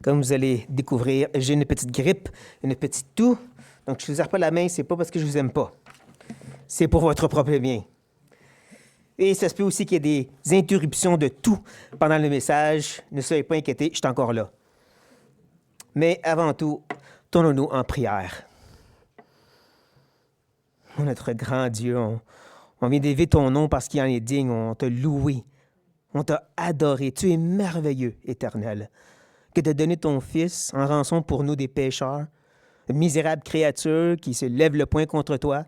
Comme vous allez découvrir, j'ai une petite grippe, une petite toux. Donc, je ne vous serre pas la main, c'est pas parce que je vous aime pas. C'est pour votre propre bien. Et ça se peut aussi qu'il y ait des interruptions de tout pendant le message. Ne soyez pas inquiétés, je suis encore là. Mais avant tout, tournons-nous en prière. Oh, notre grand Dieu, on vient d'élever ton nom parce qu'il en est digne. On t'a loué. On t'a adoré. Tu es merveilleux, Éternel. Que de donner ton Fils en rançon pour nous des pécheurs, misérable créature qui se lève le poing contre toi,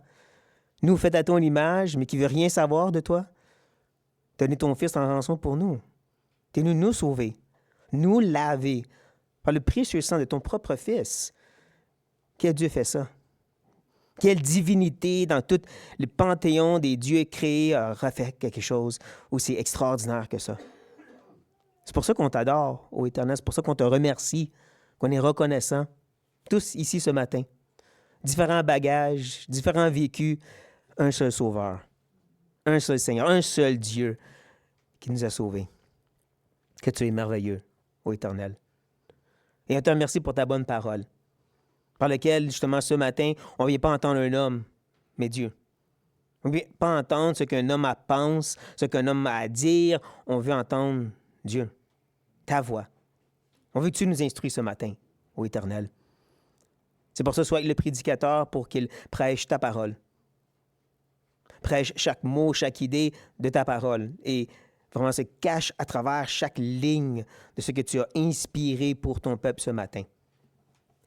nous faite à ton image, mais qui veut rien savoir de toi. Donner ton Fils en rançon pour nous. T'es venu nous sauver, nous laver par le précieux sang de ton propre Fils. Quel Dieu fait ça? Quelle divinité dans tout le panthéon des dieux créés a refait quelque chose aussi extraordinaire que ça? C'est pour ça qu'on t'adore, ô Éternel, c'est pour ça qu'on te remercie, qu'on est reconnaissant, tous ici ce matin. Différents bagages, différents vécus, un seul Sauveur, un seul Seigneur, un seul Dieu qui nous a sauvés. Que tu es merveilleux, ô Éternel. Et on te remercie pour ta bonne parole, par laquelle, justement, ce matin, on ne vient pas entendre un homme, mais Dieu. On ne vient pas entendre ce qu'un homme pense, ce qu'un homme a à dire. On veut entendre Dieu, ta voix. On veut que tu nous instruis ce matin, ô Éternel. C'est pour ça, sois le prédicateur pour qu'il prêche ta parole. Prêche chaque mot, chaque idée de ta parole et vraiment se cache à travers chaque ligne de ce que tu as inspiré pour ton peuple ce matin.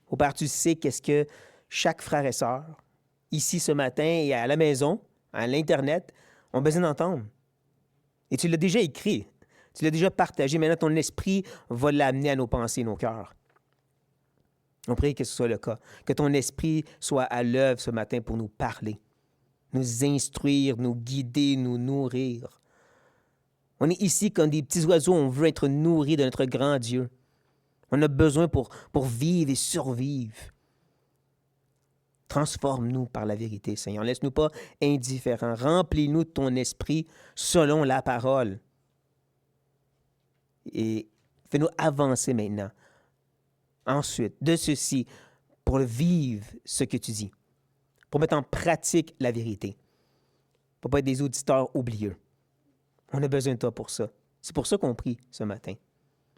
Ô Père, tu sais qu'est-ce que chaque frère et sœur, ici ce matin et à la maison, à l'Internet, ont besoin d'entendre. Et tu l'as déjà écrit, tu l'as déjà partagé. Maintenant, ton esprit va l'amener à nos pensées, nos cœurs. On prie que ce soit le cas, que ton esprit soit à l'œuvre ce matin pour nous parler, nous instruire, nous guider, nous nourrir. On est ici comme des petits oiseaux, on veut être nourris de notre grand Dieu. On a besoin pour vivre et survivre. Transforme-nous par la vérité, Seigneur. Laisse-nous pas indifférents. Remplis-nous de ton esprit selon la parole. Et fais-nous avancer maintenant. Ensuite, de ceci, pour vivre ce que tu dis, pour mettre en pratique la vérité, pour ne pas être des auditeurs oublieux. On a besoin de toi pour ça. C'est pour ça qu'on prie ce matin.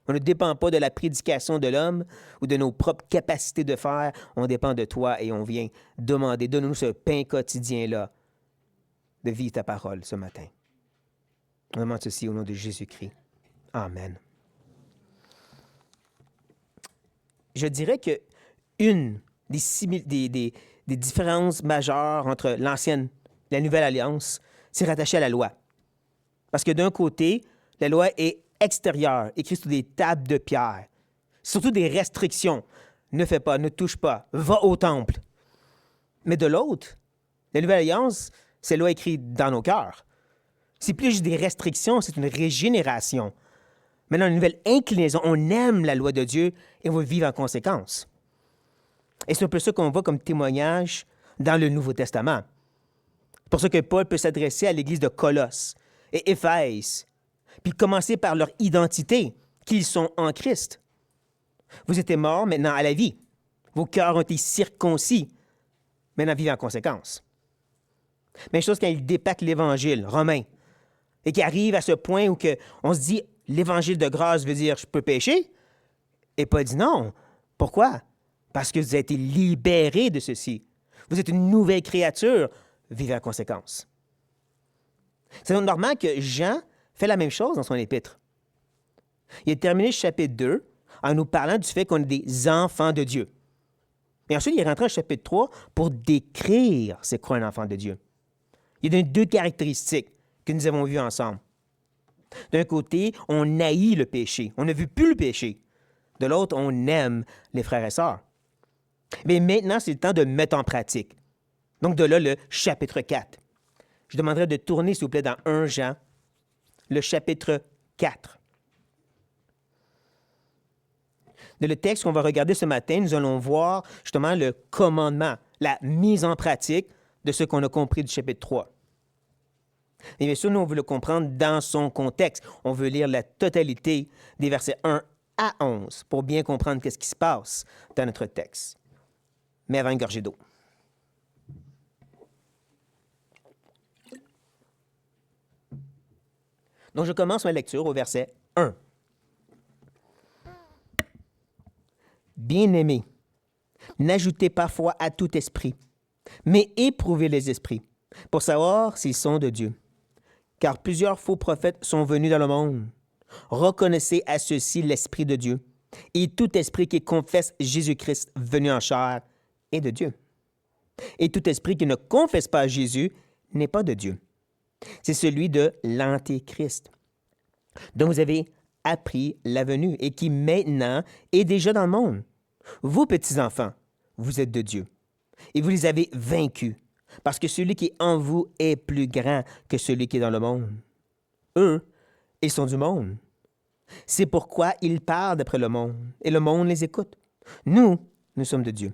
On ne dépend pas de la prédication de l'homme ou de nos propres capacités de faire. On dépend de toi et on vient demander, donne-nous ce pain quotidien-là de vivre ta parole ce matin. On demande ceci au nom de Jésus-Christ. Amen. Je dirais que une des différences majeures entre l'ancienne et la nouvelle alliance, c'est rattaché à la loi. Parce que d'un côté, la loi est extérieure, écrite sur des tables de pierre. Surtout des restrictions. Ne fais pas, ne touche pas, va au temple. Mais de l'autre, la nouvelle alliance, c'est la loi écrite dans nos cœurs. C'est plus juste des restrictions, c'est une régénération. Maintenant, une nouvelle inclinaison, on aime la loi de Dieu et on veut vivre en conséquence. Et c'est un peu ça qu'on voit comme témoignage dans le Nouveau Testament. C'est pour ça que Paul peut s'adresser à l'Église de Colosse et Éphèse, puis commencer par leur identité, qu'ils sont en Christ. Vous étiez morts maintenant à la vie. Vos cœurs ont été circoncis. Maintenant, vivez en conséquence. Même chose quand il dépaque l'Évangile romain et qui arrive à ce point où on se dit l'Évangile de grâce veut dire je peux pécher? Et Paul dit non. Pourquoi? Parce que vous avez été libérés de ceci. Vous êtes une nouvelle créature. Vivez en conséquence. C'est donc normal que Jean fait la même chose dans son épître. Il a terminé le chapitre 2 en nous parlant du fait qu'on est des enfants de Dieu. Et ensuite, il est rentré au chapitre 3 pour décrire c'est quoi un enfant de Dieu. Il y a deux caractéristiques que nous avons vues ensemble. D'un côté, on haït le péché. On ne veut plus le péché. De l'autre, on aime les frères et sœurs. Mais maintenant, c'est le temps de mettre en pratique. Donc, de là, le chapitre 4. Je demanderais de tourner, s'il vous plaît, dans 1 Jean, le chapitre 4. Dans le texte qu'on va regarder ce matin, nous allons voir justement le commandement, la mise en pratique de ce qu'on a compris du chapitre 3. Et bien sûr, nous, on veut le comprendre dans son contexte. On veut lire la totalité des versets 1 à 11 pour bien comprendre ce qui se passe dans notre texte. Mais avant une gorgée d'eau. Donc, je commence ma lecture au verset 1. Bien-aimés, n'ajoutez pas foi à tout esprit, mais éprouvez les esprits, pour savoir s'ils sont de Dieu. Car plusieurs faux prophètes sont venus dans le monde. Reconnaissez à ceux-ci l'Esprit de Dieu, et tout esprit qui confesse Jésus-Christ venu en chair est de Dieu. Et tout esprit qui ne confesse pas Jésus n'est pas de Dieu. C'est celui de l'Antéchrist, dont vous avez appris la venue et qui maintenant est déjà dans le monde. Vous, petits-enfants, vous êtes de Dieu, et vous les avez vaincus, parce que celui qui est en vous est plus grand que celui qui est dans le monde. Eux, ils sont du monde. C'est pourquoi ils parlent d'après le monde, et le monde les écoute. Nous sommes de Dieu.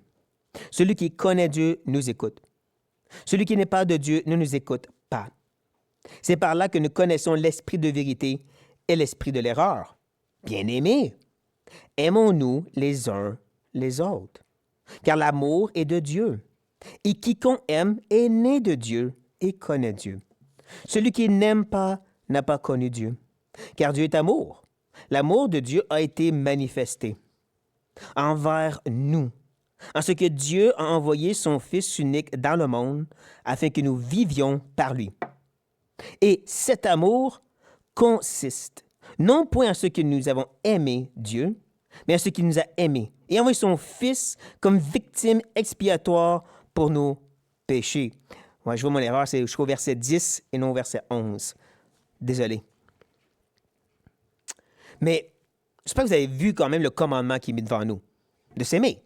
Celui qui connaît Dieu nous écoute. Celui qui n'est pas de Dieu ne nous écoute pas. C'est par là que nous connaissons l'esprit de vérité et l'esprit de l'erreur. Bien-aimés, aimons-nous les uns les autres, car l'amour est de Dieu. Et quiconque aime est né de Dieu et connaît Dieu. Celui qui n'aime pas n'a pas connu Dieu, car Dieu est amour. L'amour de Dieu a été manifesté envers nous, en ce que Dieu a envoyé son Fils unique dans le monde afin que nous vivions par lui. Et cet amour consiste non point à ce que nous avons aimé Dieu, mais à ce qu'il nous a aimés et envoyé son Fils comme victime expiatoire pour nos péchés. Ouais, je vois mon erreur, c'est jusqu'au verset 10 et non au verset 11. Désolé. Mais j'espère que vous avez vu quand même le commandement qui est mis devant nous, de s'aimer.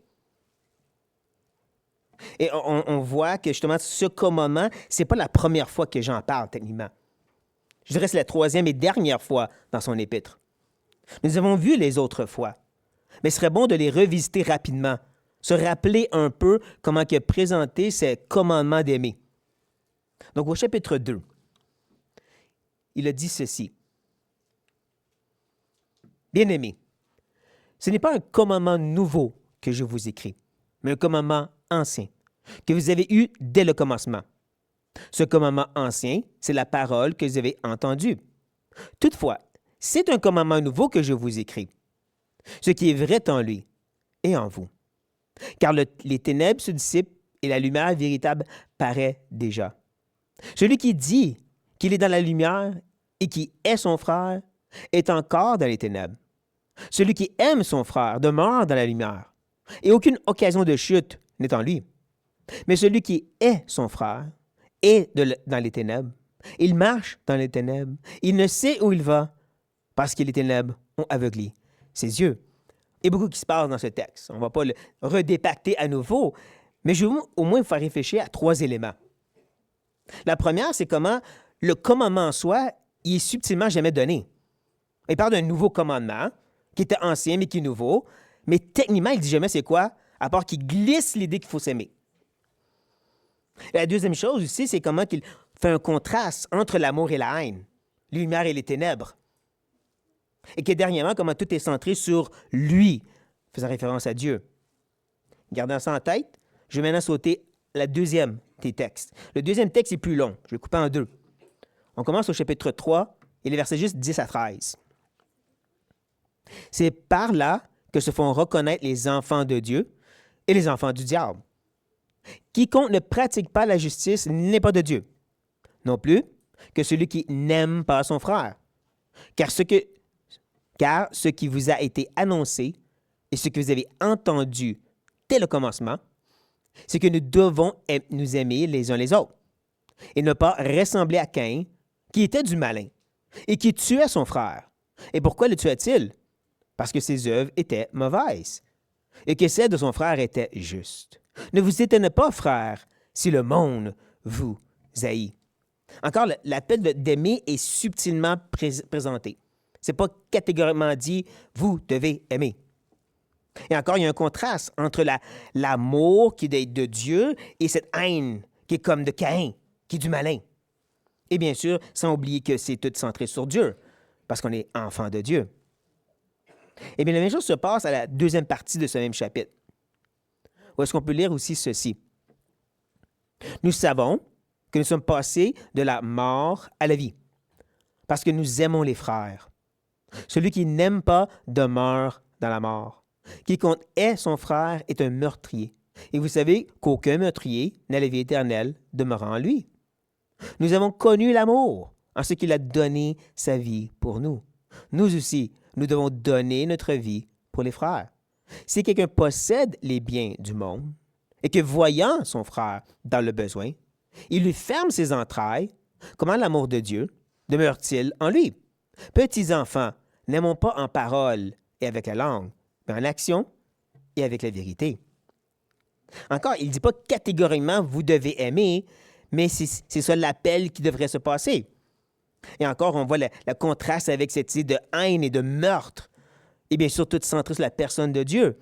Et on voit que justement, ce commandement, ce n'est pas la première fois que Jean parle techniquement. Je dirais que c'est la troisième et dernière fois dans son épître. Nous avons vu les autres fois, mais ce serait bon de les revisiter rapidement, se rappeler un peu comment il a présenté ces commandements d'aimer. Donc au chapitre 2, il a dit ceci. Bien-aimés, ce n'est pas un commandement nouveau que je vous écris, mais un commandement ancien, que vous avez eu dès le commencement. Ce commandement ancien, c'est la parole que vous avez entendue. Toutefois, c'est un commandement nouveau que je vous écris, ce qui est vrai en lui et en vous. Car les ténèbres se dissipent et la lumière véritable paraît déjà. Celui qui dit qu'il est dans la lumière et qui est son frère est encore dans les ténèbres. Celui qui aime son frère demeure dans la lumière, et aucune occasion de chute n'est en lui. Mais celui qui est son frère est dans les ténèbres. Il marche dans les ténèbres. Il ne sait où il va, parce que les ténèbres ont aveuglé ses yeux. Il y a beaucoup qui se passe dans ce texte. On ne va pas le redépacter à nouveau, mais je vais au moins vous faire réfléchir à 3 éléments. La première, c'est comment le commandement en soi, il est subtilement jamais donné. Il parle d'un nouveau commandement, qui était ancien, mais qui est nouveau. Mais techniquement, il ne dit jamais c'est quoi, à part qu'il glisse l'idée qu'il faut s'aimer. La deuxième chose aussi, c'est comment il fait un contraste entre l'amour et la haine, les lumières et les ténèbres. Et que dernièrement, comment tout est centré sur lui, faisant référence à Dieu. Gardant ça en tête, je vais maintenant sauter la deuxième des textes. Le deuxième texte est plus long. Je vais le couper en 2. On commence au chapitre 3 et les versets juste 10 à 13. C'est par là que se font reconnaître les enfants de Dieu et les enfants du diable. Quiconque ne pratique pas la justice n'est pas de Dieu, non plus que celui qui n'aime pas son frère. Car ce qui vous a été annoncé et ce que vous avez entendu dès le commencement, c'est que nous devons nous aimer les uns les autres et ne pas ressembler à Caïn, qui était du malin et qui tuait son frère. Et pourquoi le tuait-il? Parce que ses œuvres étaient mauvaises et que celles de son frère étaient justes. Ne vous étonnez pas, frères, si le monde vous haït. Encore, l'appel d'aimer est subtilement présenté. Ce n'est pas catégoriquement dit « vous devez aimer ». Et encore, il y a un contraste entre l'amour qui est de Dieu et cette haine qui est comme de Caïn, qui est du malin. Et bien sûr, sans oublier que c'est tout centré sur Dieu, parce qu'on est enfant de Dieu. Eh bien, la même chose se passe à la deuxième partie de ce même chapitre, où est-ce qu'on peut lire aussi ceci. Nous savons que nous sommes passés de la mort à la vie, parce que nous aimons les frères. Celui qui n'aime pas demeure dans la mort. Quiconque hait son frère est un meurtrier. Et vous savez qu'aucun meurtrier n'a la vie éternelle demeurant en lui. Nous avons connu l'amour en ce qu'il a donné sa vie pour nous. Nous aussi, nous devons donner notre vie pour les frères. Si quelqu'un possède les biens du monde et que voyant son frère dans le besoin, il lui ferme ses entrailles, comment l'amour de Dieu demeure-t-il en lui? Petits enfants, n'aimons pas en parole et avec la langue, mais en action et avec la vérité. Encore, il ne dit pas catégoriquement vous devez aimer, mais c'est ça l'appel qui devrait se passer. Et encore, on voit le contraste avec cette idée de haine et de meurtre, et bien sûr, tout centré sur la personne de Dieu.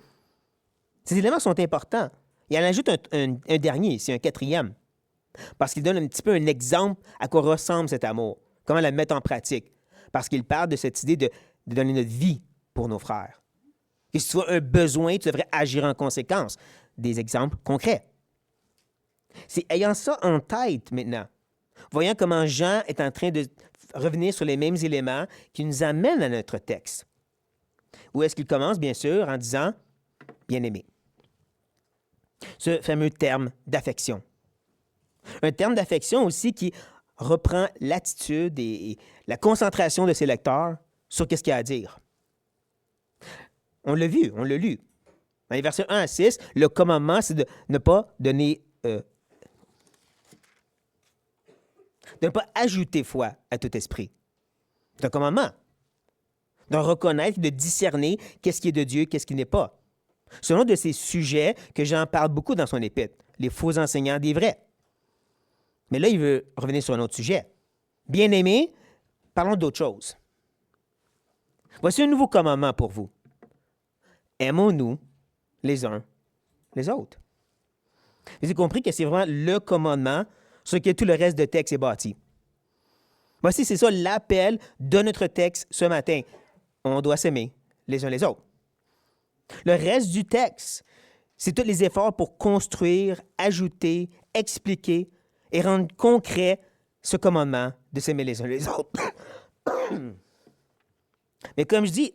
Ces éléments sont importants. Il en ajoute un dernier, c'est un quatrième, parce qu'il donne un petit peu un exemple à quoi ressemble cet amour, comment la mettre en pratique, parce qu'il parle de cette idée de donner notre vie pour nos frères. Que si tu as un besoin, tu devrais agir en conséquence. Des exemples concrets. C'est ayant ça en tête maintenant, voyant comment Jean est en train de revenir sur les mêmes éléments qui nous amènent à notre texte. Où est-ce qu'il commence, bien sûr, en disant « bien-aimé ». Ce fameux terme d'affection. Un terme d'affection aussi qui reprend l'attitude et la concentration de ses lecteurs sur ce qu'il y a à dire. On l'a vu, on l'a lu. Dans les versets 1 à 6, le commandement, c'est de ne pas donner, de ne pas ajouter foi à tout esprit. C'est un commandement. De reconnaître, de discerner qu'est-ce qui est de Dieu, qu'est-ce qui n'est pas. C'est l'un de ces sujets que Jean parle beaucoup dans son épître, les faux enseignants des vrais. Mais là, il veut revenir sur un autre sujet. Bien-aimés, parlons d'autre chose. Voici un nouveau commandement pour vous. Aimons-nous les uns les autres. Vous avez compris que c'est vraiment le commandement sur lequel tout le reste du texte est bâti. Voici, c'est ça l'appel de notre texte ce matin. On doit s'aimer les uns les autres. Le reste du texte, c'est tous les efforts pour construire, ajouter, expliquer et rendre concret ce commandement de s'aimer les uns les autres. Mais comme je dis,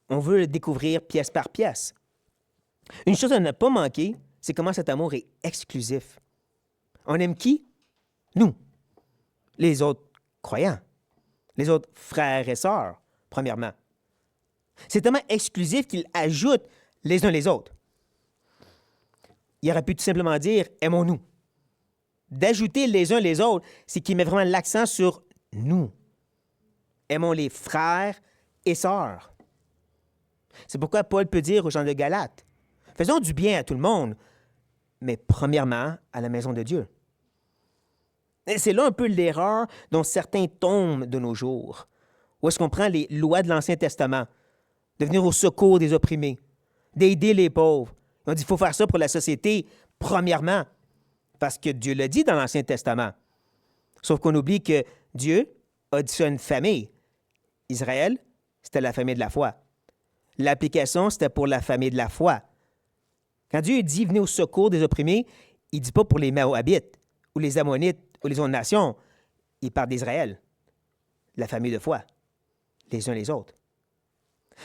on veut le découvrir pièce par pièce. Une chose à ne pas manquer, c'est comment cet amour est exclusif. On aime qui? Nous. Les autres croyants. Les autres frères et sœurs, premièrement. C'est tellement exclusif qu'il ajoute les uns les autres. Il aurait pu tout simplement dire « aimons-nous ». D'ajouter les uns les autres, c'est qu'il met vraiment l'accent sur « nous ». Aimons les frères et sœurs. C'est pourquoi Paul peut dire aux gens de Galate, « Faisons du bien à tout le monde, mais premièrement à la maison de Dieu. » Et c'est là un peu l'erreur dont certains tombent de nos jours. Où est-ce qu'on prend les lois de l'Ancien Testament, de venir au secours des opprimés, d'aider les pauvres. On dit qu'il faut faire ça pour la société, premièrement, parce que Dieu l'a dit dans l'Ancien Testament. Sauf qu'on oublie que Dieu a dit ça à une famille. Israël, c'était la famille de la foi. L'application, c'était pour la famille de la foi. Quand Dieu dit « venez au secours des opprimés », il ne dit pas pour les Moabites ou les Ammonites ou les autres nations. Il parle d'Israël, la famille de foi, les uns les autres.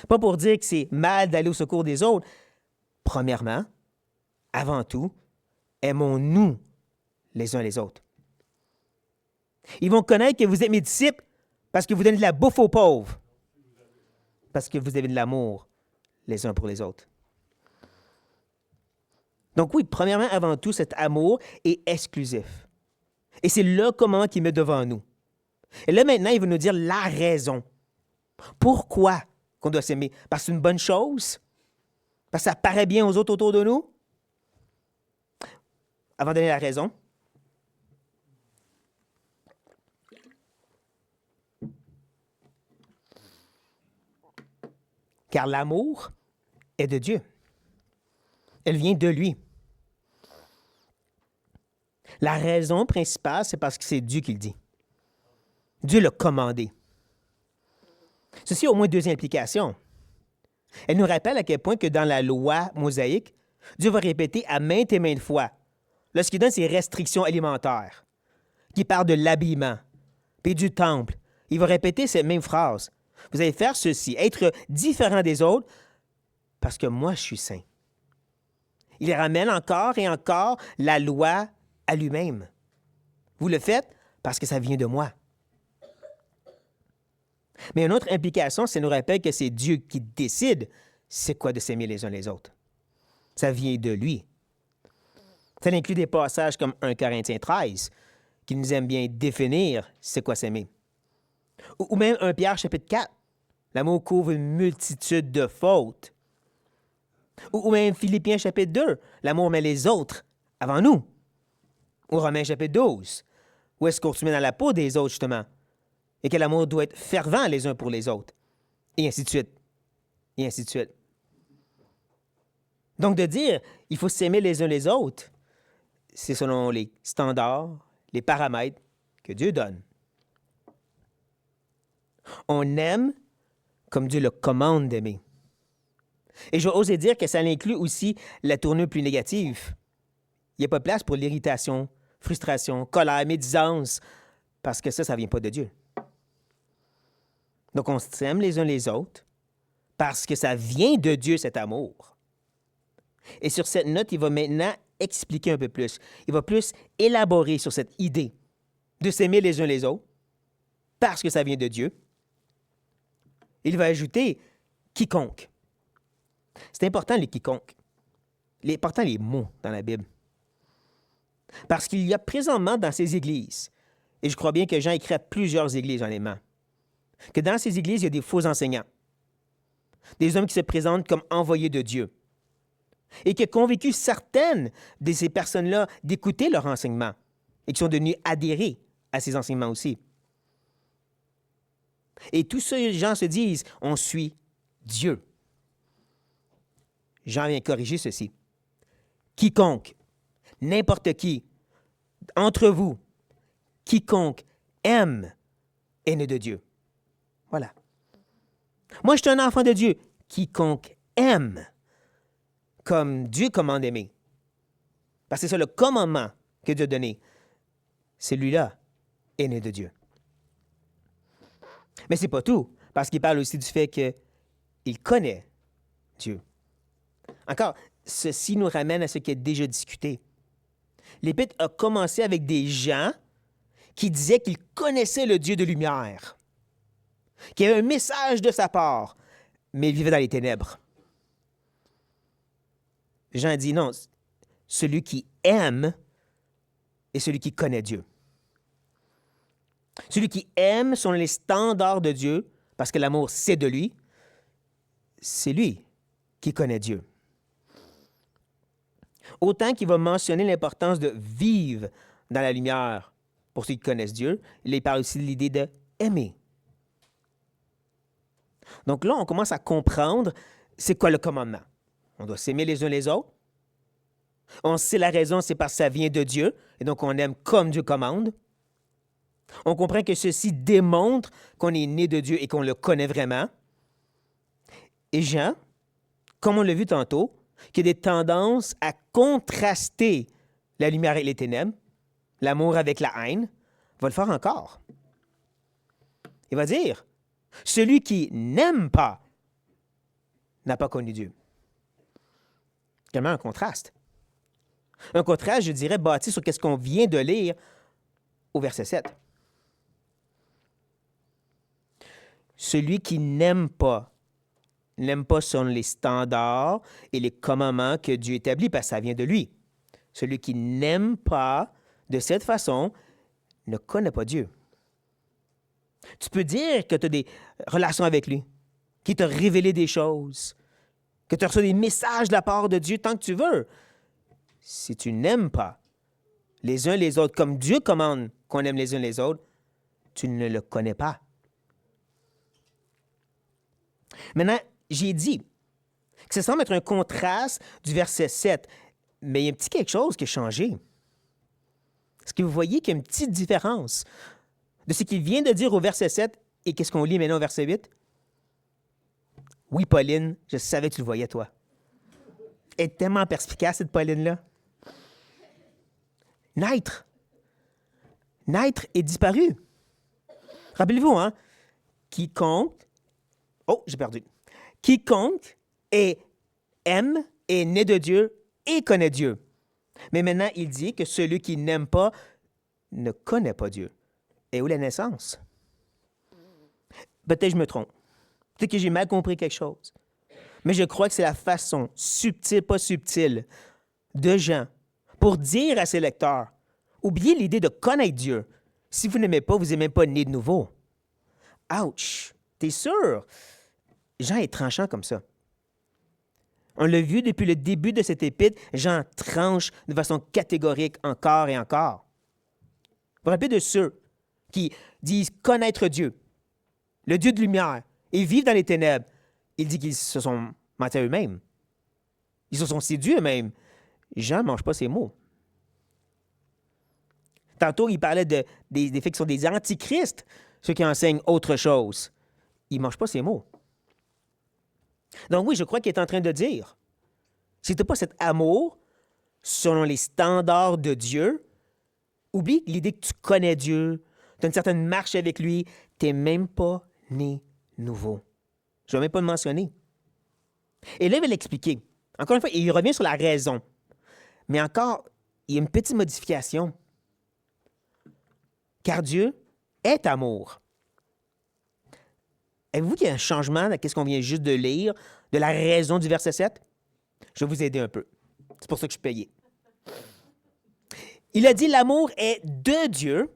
Pas pour dire que c'est mal d'aller au secours des autres. Premièrement, avant tout, aimons-nous les uns les autres. Ils vont connaître que vous êtes mes disciples parce que vous donnez de la bouffe aux pauvres, parce que vous avez de l'amour les uns pour les autres. Donc oui, premièrement, avant tout, cet amour est exclusif. Et c'est le commandement qu'il met devant nous. Et là, maintenant, il va nous dire la raison. Pourquoi qu'on doit s'aimer? Parce que c'est une bonne chose? Parce que ça paraît bien aux autres autour de nous? Avant de donner la raison, car l'amour est de Dieu. Elle vient de lui. La raison principale, c'est parce que c'est Dieu qui le dit. Dieu l'a commandé. Ceci a au moins deux implications. Elle nous rappelle à quel point que dans la loi mosaïque, Dieu va répéter à maintes et maintes fois, lorsqu'il donne ses restrictions alimentaires, qui parlent de l'habillement, puis du temple, il va répéter cette même phrase. Vous allez faire ceci, être différent des autres, parce que moi, je suis saint. Il ramène encore et encore la loi à lui-même. Vous le faites parce que ça vient de moi. Mais une autre implication, c'est nous rappelle que c'est Dieu qui décide c'est quoi de s'aimer les uns les autres. Ça vient de lui. Ça inclut des passages comme 1 Corinthiens 13, qui nous aime bien définir c'est quoi s'aimer. Ou même 1 Pierre chapitre 4, l'amour couvre une multitude de fautes. Ou même Philippiens chapitre 2, l'amour met les autres avant nous. Ou Romains chapitre 12, où est-ce qu'on se met dans la peau des autres justement, et que l'amour doit être fervent les uns pour les autres, et ainsi de suite, et ainsi de suite. Donc de dire il faut s'aimer les uns les autres, c'est selon les standards, les paramètres que Dieu donne. On aime comme Dieu le commande d'aimer. Et je vais oser dire que ça inclut aussi la tournure plus négative. Il n'y a pas de place pour l'irritation, frustration, colère, médisance, parce que ça ne vient pas de Dieu. Donc on s'aime les uns les autres parce que ça vient de Dieu, cet amour. Et sur cette note, il va maintenant expliquer un peu plus. Il va plus élaborer sur cette idée de s'aimer les uns les autres parce que ça vient de Dieu. Il va ajouter « quiconque ». C'est important, les « quiconque ». Il est important les mots dans la Bible. Parce qu'il y a présentement dans ces églises, et je crois bien que Jean écrit à plusieurs églises honnêtement, que dans ces églises, il y a des faux enseignants, des hommes qui se présentent comme envoyés de Dieu, et qui ont convaincu certaines de ces personnes-là d'écouter leur enseignement, et qui sont devenus adhérer à ces enseignements aussi. Et tous ces gens se disent, on suit Dieu. Jean vient corriger ceci. Quiconque, n'importe qui, entre vous, quiconque aime est né de Dieu. Voilà. Moi, je suis un enfant de Dieu. Quiconque aime, comme Dieu commande d'aimer. Parce que c'est ça le commandement que Dieu a donné. Celui-là est né de Dieu. Mais c'est pas tout, parce qu'il parle aussi du fait qu'il connaît Dieu. Encore, ceci nous ramène à ce qui est déjà discuté. L'Épître a commencé avec des gens qui disaient qu'ils connaissaient le Dieu de lumière, qu'il y avait un message de sa part, mais ils vivaient dans les ténèbres. Jean dit non, celui qui aime est celui qui connaît Dieu. Celui qui aime selon les standards de Dieu, parce que l'amour, c'est de lui, c'est lui qui connaît Dieu. Autant qu'il va mentionner l'importance de vivre dans la lumière pour ceux qui connaissent Dieu, il parle aussi de l'idée de aimer. Donc là, on commence à comprendre c'est quoi le commandement. On doit s'aimer les uns les autres. On sait la raison, c'est parce que ça vient de Dieu, et donc on aime comme Dieu commande. On comprend que ceci démontre qu'on est né de Dieu et qu'on le connaît vraiment. Et Jean, comme on l'a vu tantôt, qui a des tendances à contraster la lumière et les ténèbres, l'amour avec la haine, va le faire encore. Il va dire, celui qui n'aime pas n'a pas connu Dieu. Tellement un contraste. Un contraste, je dirais, bâti sur ce qu'on vient de lire au verset 7. Celui qui n'aime pas selon les standards et les commandements que Dieu établit, parce que ça vient de lui. Celui qui n'aime pas de cette façon ne connaît pas Dieu. Tu peux dire que tu as des relations avec lui, qu'il t'a révélé des choses, que tu as reçu des messages de la part de Dieu tant que tu veux. Si tu n'aimes pas les uns les autres comme Dieu commande qu'on aime les uns les autres, tu ne le connais pas. Maintenant, j'ai dit que ça semble être un contraste du verset 7, mais il y a un petit quelque chose qui a changé. Est-ce que vous voyez qu'il y a une petite différence de ce qu'il vient de dire au verset 7 et qu'est-ce qu'on lit maintenant au verset 8? Oui, Pauline, je savais que tu le voyais, toi. Elle est tellement perspicace, cette Pauline-là. Naître. Naître et disparu. Rappelez-vous, hein? Quiconque. Oh, j'ai perdu. Quiconque aime, est né de Dieu et connaît Dieu. Mais maintenant, il dit que celui qui n'aime pas ne connaît pas Dieu. Et où la naissance? Peut-être que je me trompe. Peut-être que j'ai mal compris quelque chose. Mais je crois que c'est la façon subtile, pas subtile, de Jean pour dire à ses lecteurs, oubliez l'idée de connaître Dieu. Si vous n'aimez pas, vous n'êtes même pas né de nouveau. Ouch! T'es sûr? Jean est tranchant comme ça. On l'a vu depuis le début de cette épître, Jean tranche de façon catégorique encore et encore. Vous vous rappelez de ceux qui disent connaître Dieu, le Dieu de lumière, et vivent dans les ténèbres. Il dit qu'ils se sont mentis à eux-mêmes. Ils se sont séduits eux-mêmes. Jean ne mange pas ces mots. Tantôt, il parlait des faits qui sont des antichrists, ceux qui enseignent autre chose. Il ne mange pas ces mots. Donc oui, je crois qu'il est en train de dire, si tu n'as pas cet amour selon les standards de Dieu, oublie l'idée que tu connais Dieu, tu as une certaine marche avec lui, tu n'es même pas né nouveau. Je ne vais même pas le mentionner. Et là, il va l'expliquer. Encore une fois, il revient sur la raison. Mais encore, il y a une petite modification. Car Dieu est amour. Avez-vous qu'il y a un changement dans ce qu'on vient juste de lire, de la raison du verset 7? Je vais vous aider un peu. C'est pour ça que je suis payé. Il a dit l'amour est de Dieu.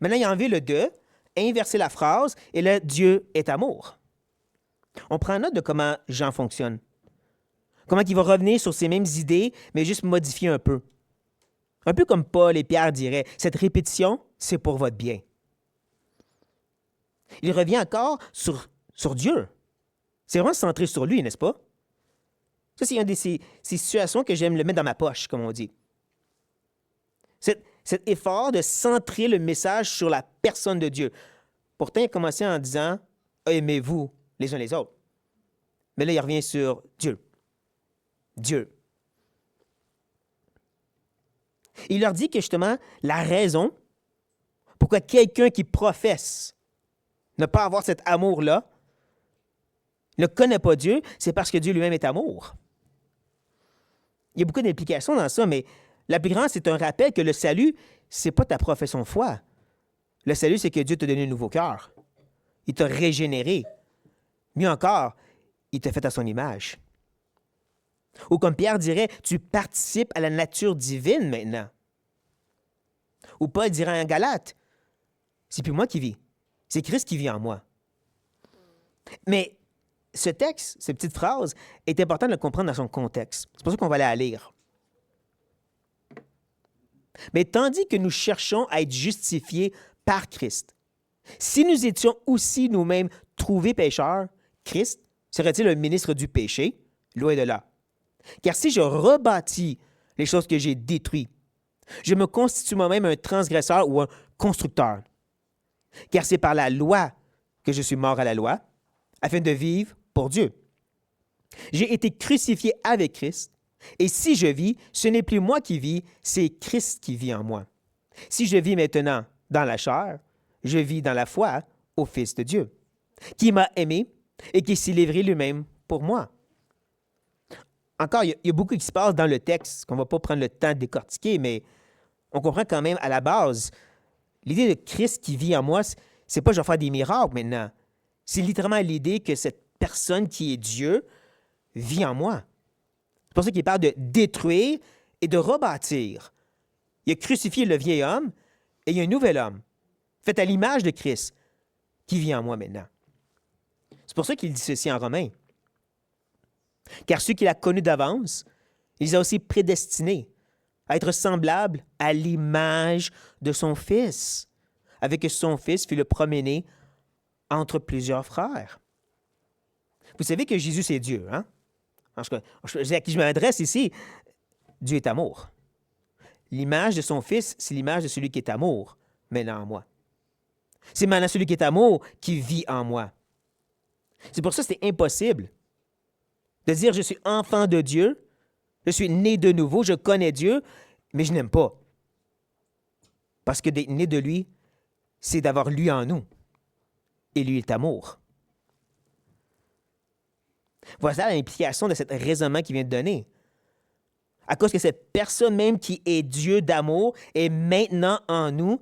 Maintenant, il a enlevé le de, inversé la phrase, et là, Dieu est amour. On prend note de comment Jean fonctionne. Comment il va revenir sur ces mêmes idées, mais juste modifier un peu. Un peu comme Paul et Pierre diraient, cette répétition, c'est pour votre bien. Il revient encore sur Dieu. C'est vraiment centré sur lui, n'est-ce pas? Ça, c'est une de ces situations que j'aime le mettre dans ma poche, comme on dit. Cet effort de centrer le message sur la personne de Dieu. Pourtant, il a commencé en disant « Aimez-vous les uns les autres ». Mais là, il revient sur Dieu. Dieu. Il leur dit que justement, la raison pourquoi quelqu'un qui professe ne pas avoir cet amour-là, ne connaît pas Dieu, c'est parce que Dieu lui-même est amour. Il y a beaucoup d'implications dans ça, mais la plus grande, c'est un rappel que le salut, c'est pas ta profession de foi. Le salut, c'est que Dieu t'a donné un nouveau cœur. Il t'a régénéré. Mieux encore, il t'a fait à son image. Ou comme Pierre dirait, tu participes à la nature divine maintenant. Ou Paul dirait en Galate, c'est plus moi qui vis, c'est Christ qui vit en moi. Mais ce texte, cette petite phrase, est important de le comprendre dans son contexte. C'est pour ça qu'on va aller la lire. Mais tandis que nous cherchons à être justifiés par Christ, si nous étions aussi nous-mêmes trouvés pécheurs, Christ serait-il un ministre du péché? Loin de là. Car si je rebâtis les choses que j'ai détruites, je me constitue moi-même un transgresseur ou un constructeur. Car c'est par la loi que je suis mort à la loi, afin de vivre pour Dieu. J'ai été crucifié avec Christ, et si je vis, ce n'est plus moi qui vis, c'est Christ qui vit en moi. Si je vis maintenant dans la chair, je vis dans la foi au Fils de Dieu, qui m'a aimé et qui s'est livré lui-même pour moi. Encore, il y a beaucoup qui se passe dans le texte qu'on ne va pas prendre le temps de décortiquer, mais on comprend quand même à la base, l'idée de Christ qui vit en moi, c'est pas je vais faire des miracles maintenant. C'est littéralement l'idée que cette personne qui est Dieu vit en moi. C'est pour ça qu'il parle de détruire et de rebâtir. Il a crucifié le vieil homme et il y a un nouvel homme, fait à l'image de Christ, qui vit en moi maintenant. C'est pour ça qu'il dit ceci en Romains. Car ceux qu'il a connus d'avance, il les a aussi prédestinés à être semblables à l'image de son Fils, avec que son Fils fut le premier-né entre plusieurs frères. Vous savez que Jésus, c'est Dieu, hein? À qui je m'adresse ici, Dieu est amour. L'image de son Fils, c'est l'image de celui qui est amour, maintenant en moi. C'est maintenant celui qui est amour qui vit en moi. C'est pour ça que c'est impossible De dire, je suis enfant de Dieu, je suis né de nouveau, je connais Dieu, mais je n'aime pas. Parce que d'être né de lui, c'est d'avoir lui en nous. Et lui est amour. Voilà l'implication de ce raisonnement qu'il vient de donner. À cause que cette personne même qui est Dieu d'amour est maintenant en nous,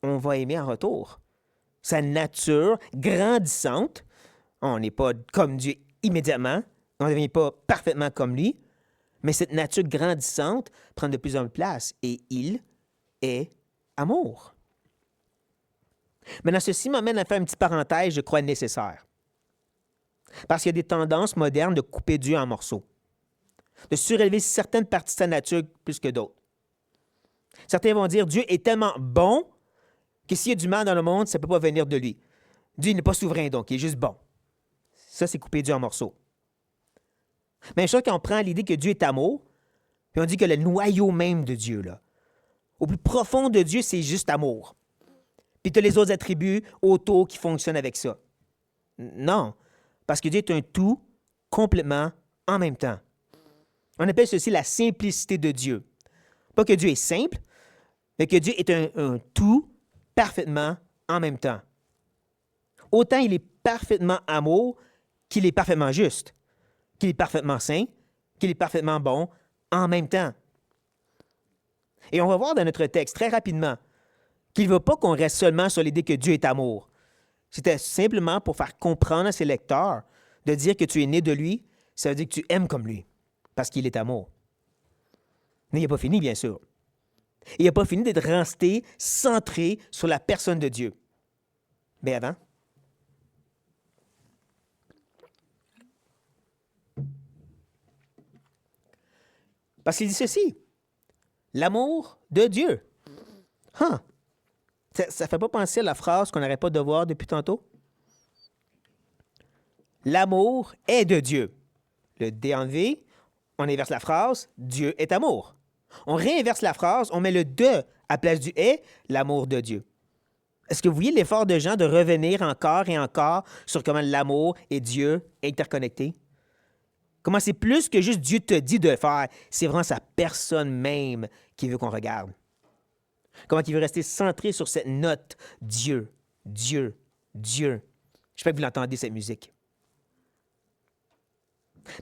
on va aimer en retour. Sa nature grandissante, on n'est pas comme Dieu immédiatement, on ne devient pas parfaitement comme lui, mais cette nature grandissante prend de plus en plus de place et il est amour. Maintenant, ceci m'amène à faire une petite parenthèse, je crois, nécessaire. Parce qu'il y a des tendances modernes de couper Dieu en morceaux, de surélever certaines parties de sa nature plus que d'autres. Certains vont dire Dieu est tellement bon que s'il y a du mal dans le monde, ça ne peut pas venir de lui. Dieu n'est pas souverain, donc il est juste bon. Ça, c'est couper Dieu en morceaux. Mais une chose, quand on prend l'idée que Dieu est amour, puis on dit que le noyau même de Dieu, là, au plus profond de Dieu, c'est juste amour. Puis tu as les autres attributs autour qui fonctionnent avec ça. Non, parce que Dieu est un tout complètement en même temps. On appelle ceci la simplicité de Dieu. Pas que Dieu est simple, mais que Dieu est un tout parfaitement en même temps. Autant il est parfaitement amour qu'il est parfaitement juste, qu'il est parfaitement saint, qu'il est parfaitement bon en même temps. Et on va voir dans notre texte très rapidement qu'il ne veut pas qu'on reste seulement sur l'idée que Dieu est amour. C'était simplement pour faire comprendre à ses lecteurs de dire que tu es né de lui, ça veut dire que tu aimes comme lui, parce qu'il est amour. Mais il n'est pas fini, bien sûr. Il n'a pas fini d'être resté centré sur la personne de Dieu. Mais avant, parce qu'il dit ceci, l'amour de Dieu. Ça ne fait pas penser à la phrase qu'on n'arrête pas de voir depuis tantôt? L'amour est de Dieu. Le D en V, on inverse la phrase, Dieu est amour. On réinverse la phrase, on met le de à place du est, l'amour de Dieu. Est-ce que vous voyez l'effort de Jean de revenir encore et encore sur comment l'amour et Dieu interconnectés? Comment c'est plus que juste Dieu te dit de faire, c'est vraiment sa personne même qui veut qu'on regarde. Comment il veut rester centré sur cette note Dieu, Dieu, Dieu. J'espère que vous l'entendez, cette musique.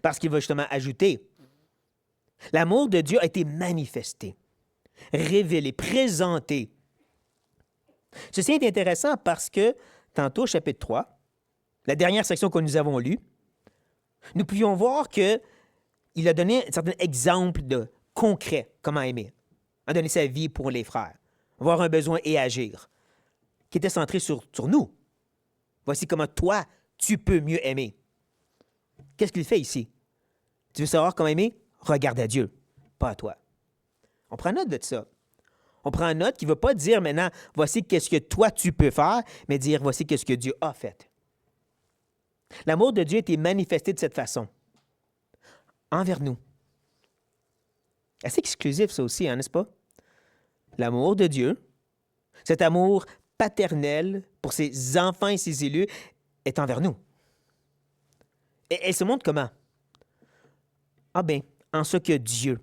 Parce qu'il va justement ajouter, l'amour de Dieu a été manifesté, révélé, présenté. Ceci est intéressant parce que, tantôt, chapitre 3, la dernière section que nous avons lue, nous pouvions voir qu'il a donné un certain exemple de concret, comment aimer. Il a donné sa vie pour les frères, voir un besoin et agir, qui était centré sur nous. Voici comment toi, tu peux mieux aimer. Qu'est-ce qu'il fait ici? Tu veux savoir comment aimer? Regarde à Dieu, pas à toi. On prend note de ça. On prend note qui ne veut pas dire maintenant, voici qu'est-ce que toi tu peux faire, mais dire voici qu'est-ce que Dieu a fait. L'amour de Dieu a été manifesté de cette façon, envers nous. Assez exclusif ça aussi, hein, n'est-ce pas? L'amour de Dieu, cet amour paternel pour ses enfants et ses élus est envers nous. Et elle se montre comment? Ah bien, en ce que Dieu.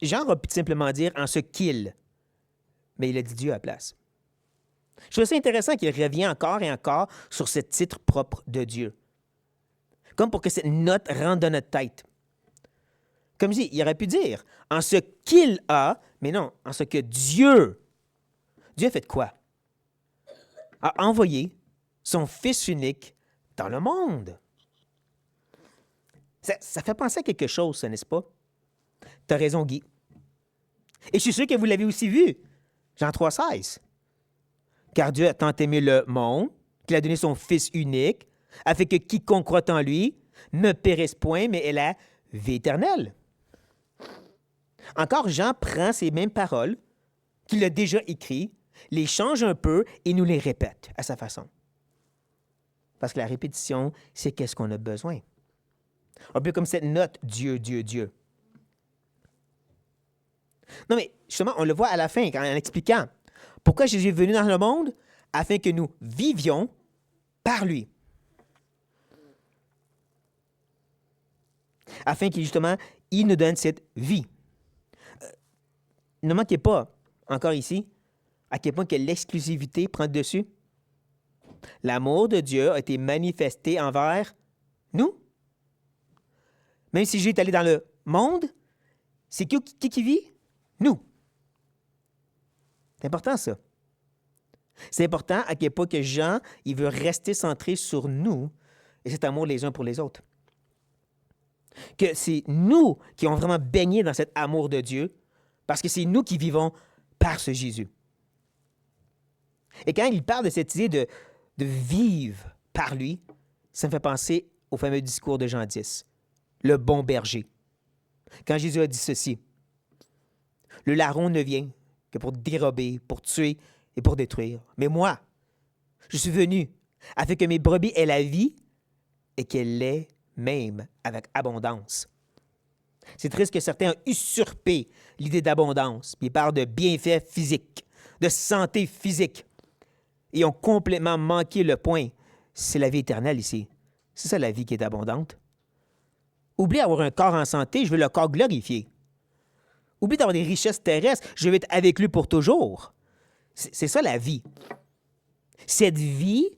Jean aurait pu simplement dire en ce qu'il, mais il a dit Dieu à la place. Je trouve ça intéressant qu'il revient encore et encore sur ce titre propre de Dieu. Comme pour que cette note rentre dans notre tête. Comme je dis, il aurait pu dire en ce qu'il a, mais non, en ce que Dieu. Dieu a fait quoi? A envoyé son Fils unique dans le monde. Ça fait penser à quelque chose, ça, n'est-ce pas? Tu as raison, Guy. Et je suis sûr que vous l'avez aussi vu. Jean 3,16. Car Dieu a tant aimé le monde qu'il a donné son Fils unique, afin que quiconque croit en lui ne périsse point, mais ait la vie éternelle. Encore, Jean prend ces mêmes paroles qu'il a déjà écrites, les change un peu et nous les répète à sa façon. Parce que la répétition, c'est qu'est-ce qu'on a besoin. Un peu comme cette note, Dieu, Dieu, Dieu. Non, mais justement, on le voit à la fin, en expliquant pourquoi Jésus est venu dans le monde, afin que nous vivions par lui. afin qu'il, justement, il nous donne cette vie. Ne manquez pas, encore ici, à quel point que l'exclusivité prend le dessus. L'amour de Dieu a été manifesté envers nous. Même si Jésus est allé dans le monde, c'est qui vit? Nous. C'est important, ça. C'est important à quel point que Jean, il veut rester centré sur nous et cet amour les uns pour les autres. Que c'est nous qui avons vraiment baigné dans cet amour de Dieu parce que c'est nous qui vivons par ce Jésus. Et quand il parle de cette idée de vivre par lui, ça me fait penser au fameux discours de Jean 10, le bon berger. Quand Jésus a dit ceci, « Le larron ne vient que pour dérober, pour tuer et pour détruire. Mais moi, je suis venu afin que mes brebis aient la vie et qu'elle l'ait même avec abondance. » C'est triste que certains ont usurpé l'idée d'abondance, puis ils parlent de bienfaits physiques, de santé physique, et ont complètement manqué le point. C'est la vie éternelle ici. C'est ça la vie qui est abondante. Oublie d'avoir un corps en santé, je veux le corps glorifié. Oublie d'avoir des richesses terrestres, je veux être avec lui pour toujours. C'est ça la vie. Cette vie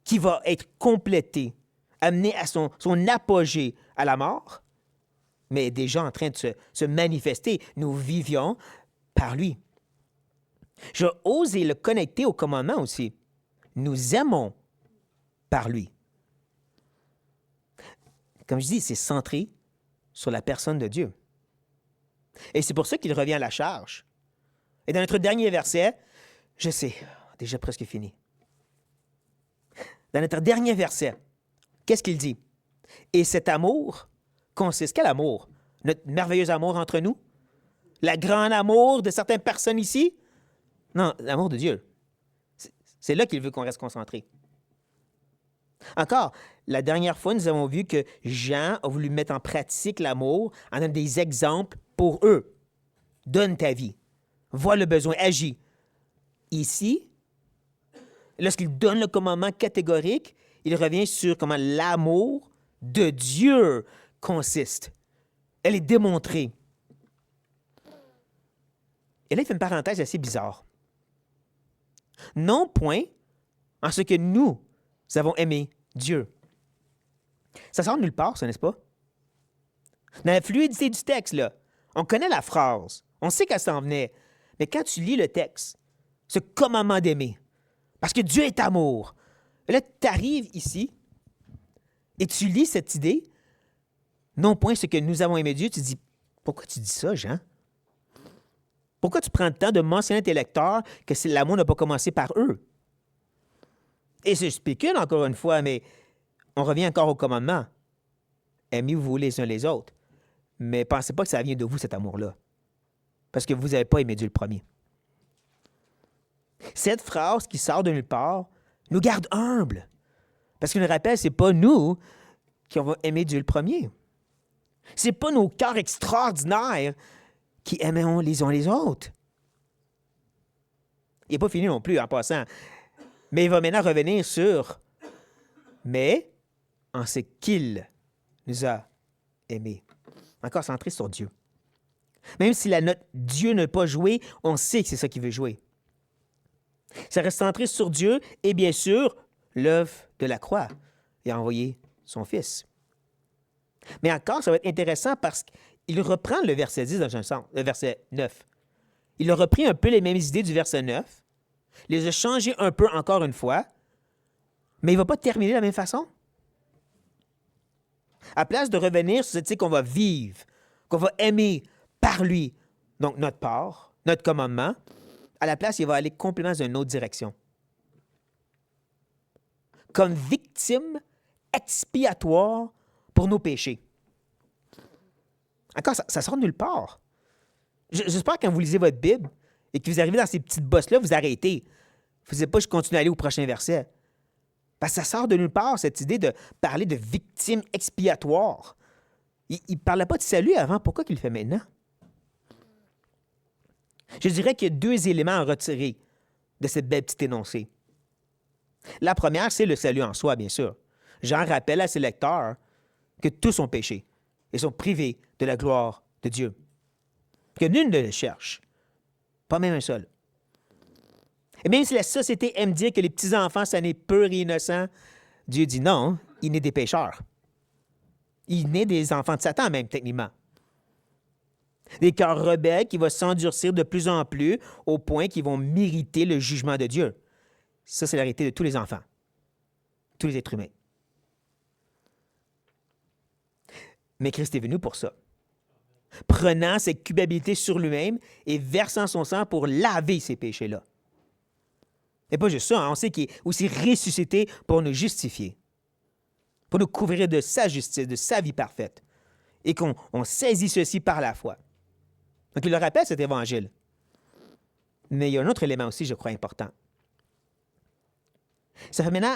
qui va être complétée, amenée à son apogée à la mort, mais déjà en train de se manifester. Nous vivions par lui. Je ose le connecter au commandement aussi. Nous aimons par lui. Comme je dis, c'est centré sur la personne de Dieu. Et c'est pour ça qu'il revient à la charge. Et dans notre dernier verset, je sais, déjà presque fini. Dans notre dernier verset, qu'est-ce qu'il dit? Et cet amour consiste, quel amour? Notre merveilleux amour entre nous? Le grand amour de certaines personnes ici? Non, l'amour de Dieu. C'est là qu'il veut qu'on reste concentré. Encore, la dernière fois, nous avons vu que Jean a voulu mettre en pratique l'amour en donnant des exemples pour eux. Donne ta vie. Vois le besoin, agis. Ici, lorsqu'il donne le commandement catégorique, il revient sur comment l'amour de Dieu consiste. Elle est démontrée. Et là, il fait une parenthèse assez bizarre. Non point en ce que nous avons aimé Dieu. Ça sort de nulle part, ça, n'est-ce pas? Dans la fluidité du texte, là, on connaît la phrase, on sait qu'elle s'en venait, mais quand tu lis le texte, ce commandement d'aimer, parce que Dieu est amour, là, tu arrives ici et tu lis cette idée, non point ce que nous avons aimé Dieu, tu te dis, pourquoi tu dis ça, Jean? Pourquoi tu prends le temps de mentionner à tes lecteurs que l'amour n'a pas commencé par eux? Et je spécule encore une fois, mais on revient encore au commandement. Aimez-vous les uns les autres. Mais pensez pas que ça vient de vous, cet amour-là. Parce que vous n'avez pas aimé Dieu le premier. Cette phrase qui sort de nulle part nous garde humbles. Parce qu'il nous rappelle, c'est pas nous qui avons aimé Dieu le premier. C'est pas nos cœurs extraordinaires qui aimeront les uns les autres. Il n'est pas fini non plus en passant. Mais il va maintenant revenir sur « mais en ce qu'il nous a aimés ». Encore centré sur Dieu. Même si la note « Dieu » n'a pas joué, on sait que c'est ça qu'il veut jouer. Ça reste centré sur Dieu et bien sûr, l'œuvre de la croix. Il a envoyé son Fils. Mais encore, ça va être intéressant parce qu'il reprend le verset 10 dans un sens, le verset 9. Il a repris un peu les mêmes idées du verset 9, les a changées un peu encore une fois, mais il ne va pas terminer de la même façon. À place de revenir sur cette idée qu'on va vivre, qu'on va aimer par lui, donc notre part, notre commandement, à la place, il va aller complètement dans une autre direction. Comme victime expiatoire pour nos péchés. Encore, ça sort de nulle part. J'espère que quand vous lisez votre Bible et que vous arrivez dans ces petites bosses-là, vous arrêtez. Vous ne dites pas, je continue à aller au prochain verset. Parce que ça sort de nulle part, cette idée de parler de victime expiatoire. Il ne parlait pas de salut avant. Pourquoi il le fait maintenant? Je dirais qu'il y a deux éléments à retirer de cette belle petite énoncée. La première, c'est le salut en soi, bien sûr. Jean rappelle à ses lecteurs que tous ont péché. et sont privés de la gloire de Dieu. Que nul ne le cherche, pas même un seul. Et même si la société aime dire que les petits-enfants, ça n'est pur et innocent, Dieu dit non, il naît des pécheurs. Il naît des enfants de Satan même, techniquement. Des cœurs rebelles qui vont s'endurcir de plus en plus au point qu'ils vont mériter le jugement de Dieu. Ça, c'est la réalité de tous les enfants, tous les êtres humains. Mais Christ est venu pour ça, prenant cette culpabilité sur lui-même et versant son sang pour laver ces péchés-là. Et pas juste ça, hein, on sait qu'il est aussi ressuscité pour nous justifier, pour nous couvrir de sa justice, de sa vie parfaite, et qu'on saisit ceci par la foi. Donc, il le rappelle, cet évangile. Mais il y a un autre élément aussi, je crois, important. Ça fait maintenant,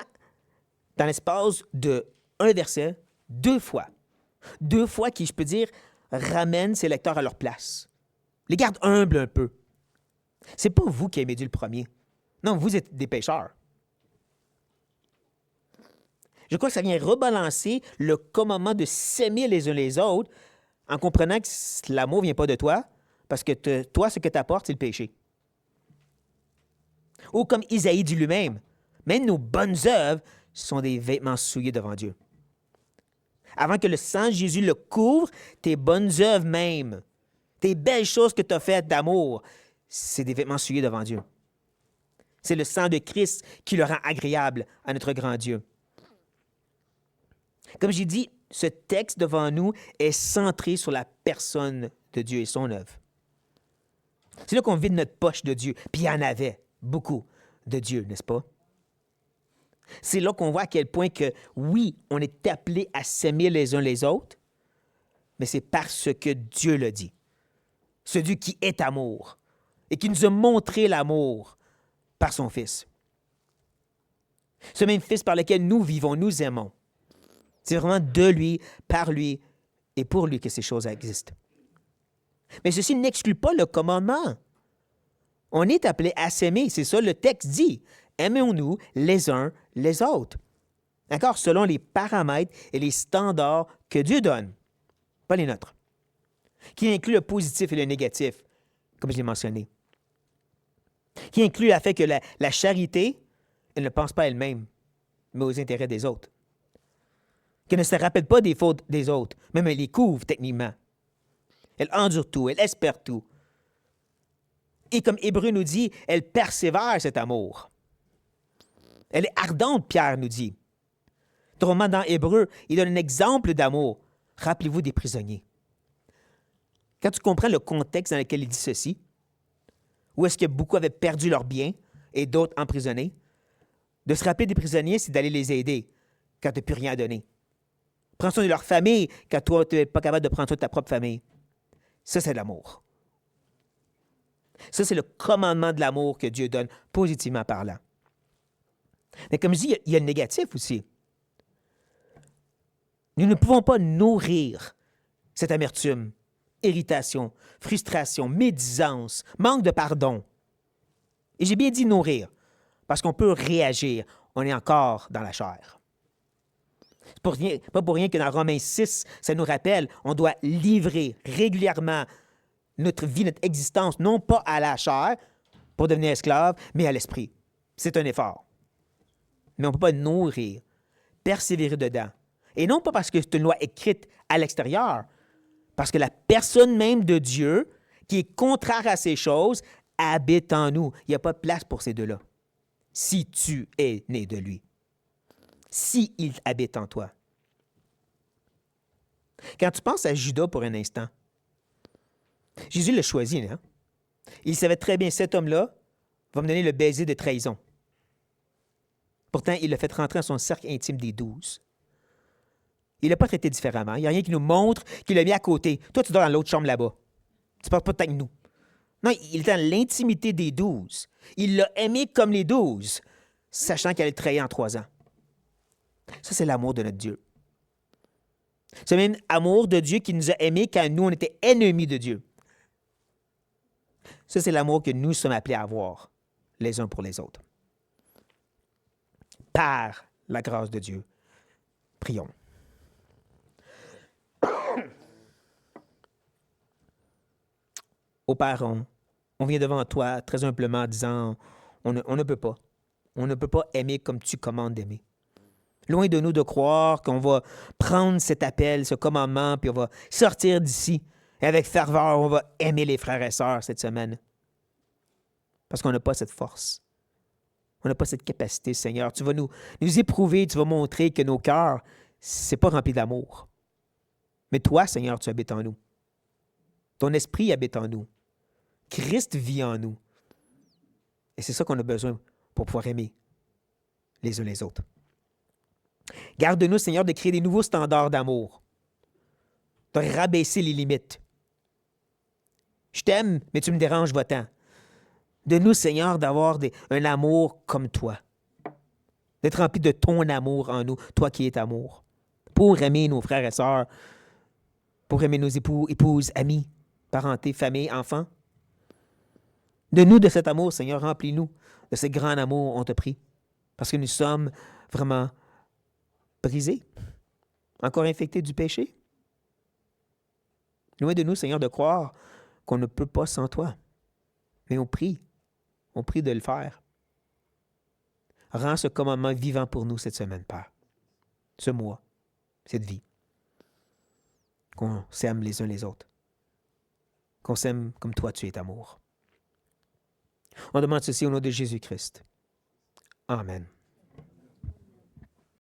dans l'espace de un verset, deux fois qui, je peux dire, ramènent ses lecteurs à leur place. Les garde humbles un peu. C'est pas vous qui avez dû le premier. Non, vous êtes des pécheurs. Je crois que ça vient rebalancer le commandement de s'aimer les uns les autres en comprenant que l'amour ne vient pas de toi, parce que toi, ce que tu apportes, c'est le péché. Ou comme Isaïe dit lui-même, même nos bonnes œuvres sont des vêtements souillés devant Dieu. Avant que le sang de Jésus le couvre, tes bonnes œuvres même, tes belles choses que tu as faites d'amour, c'est des vêtements souillés devant Dieu. C'est le sang de Christ qui le rend agréable à notre grand Dieu. Comme j'ai dit, ce texte devant nous est centré sur la personne de Dieu et son œuvre. C'est là qu'on vide notre poche de Dieu, puis il y en avait beaucoup de Dieu, n'est-ce pas? C'est là qu'on voit à quel point que, oui, on est appelé à s'aimer les uns les autres, mais c'est parce que Dieu le dit. Ce Dieu qui est amour et qui nous a montré l'amour par son Fils. Ce même Fils par lequel nous vivons, nous aimons. C'est vraiment de lui, par lui et pour lui que ces choses existent. Mais ceci n'exclut pas le commandement. On est appelé à s'aimer, c'est ça le texte dit. Aimons-nous les uns les autres. D'accord? Selon les paramètres et les standards que Dieu donne, pas les nôtres. Qui inclut le positif et le négatif, comme je l'ai mentionné. Qui inclut le fait que la charité, elle ne pense pas à elle-même, mais aux intérêts des autres. Qu'elle ne se rappelle pas des fautes des autres, même elle les couvre techniquement. Elle endure tout, elle espère tout. Et comme Hébreu nous dit, elle persévère cet amour. Elle est ardente, Pierre nous dit. Autrement, dans Hébreu, il donne un exemple d'amour. Rappelez-vous des prisonniers. Quand tu comprends le contexte dans lequel il dit ceci, où est-ce que beaucoup avaient perdu leurs biens et d'autres emprisonnés, de se rappeler des prisonniers, c'est d'aller les aider quand tu n'as plus rien à donner. Prends soin de leur famille quand toi, tu n'es pas capable de prendre soin de ta propre famille. Ça, c'est de l'amour. Ça, c'est le commandement de l'amour que Dieu donne, positivement parlant. Mais comme je dis, il y a le négatif aussi. Nous ne pouvons pas nourrir cette amertume, irritation, frustration, médisance, manque de pardon. Et j'ai bien dit nourrir, parce qu'on peut réagir. On est encore dans la chair. C'est pas pour rien que dans Romains 6, ça nous rappelle, on doit livrer régulièrement notre vie, notre existence, non pas à la chair pour devenir esclave, mais à l'esprit. C'est un effort. Mais on ne peut pas nourrir, persévérer dedans. Et non pas parce que c'est une loi écrite à l'extérieur, parce que la personne même de Dieu, qui est contraire à ces choses, habite en nous. Il n'y a pas de place pour ces deux-là. Si tu es né de lui. Si il habite en toi. Quand tu penses à Judas pour un instant, Jésus l'a choisi, hein? Il savait très bien, cet homme-là va me donner le baiser de trahison. Pourtant, il l'a fait rentrer dans son cercle intime des 12. Il ne l'a pas traité différemment. Il n'y a rien qui nous montre qu'il l'a mis à côté. Toi, tu dors dans l'autre chambre là-bas. Tu ne parles pas de temps que nous. Non, il est dans l'intimité des 12. Il l'a aimé comme les 12, sachant qu'elle allait le trahir en 3 ans. Ça, c'est l'amour de notre Dieu. C'est même l'amour de Dieu qui nous a aimés quand nous, on était ennemis de Dieu. Ça, c'est l'amour que nous sommes appelés à avoir les uns pour les autres. Par la grâce de Dieu, prions. Ô Père, on vient devant toi très humblement en disant, on ne peut pas. On ne peut pas aimer comme tu commandes d'aimer. Loin de nous de croire qu'on va prendre cet appel, ce commandement, puis on va sortir d'ici. Et avec ferveur, on va aimer les frères et sœurs cette semaine. Parce qu'on n'a pas cette force. On n'a pas cette capacité, Seigneur. Tu vas nous éprouver, tu vas montrer que nos cœurs, c'est pas rempli d'amour. Mais toi, Seigneur, tu habites en nous. Ton esprit habite en nous. Christ vit en nous. Et c'est ça qu'on a besoin pour pouvoir aimer les uns les autres. Garde-nous, Seigneur, de créer des nouveaux standards d'amour, de rabaisser les limites. Je t'aime, mais tu me déranges, va-t'en. De nous, Seigneur, d'avoir un amour comme toi, d'être rempli de ton amour en nous, toi qui es amour, pour aimer nos frères et sœurs, pour aimer nos épouses, amis, parentés, familles, enfants. De nous, de cet amour, Seigneur, remplis-nous de ce grand amour, on te prie, parce que nous sommes vraiment brisés, encore infectés du péché. Loin de nous, Seigneur, de croire qu'on ne peut pas sans toi. Mais on prie de le faire. Rends ce commandement vivant pour nous cette semaine, Père. Ce mois, cette vie. Qu'on s'aime les uns les autres. Qu'on s'aime comme toi, tu es amour. On demande ceci au nom de Jésus-Christ. Amen.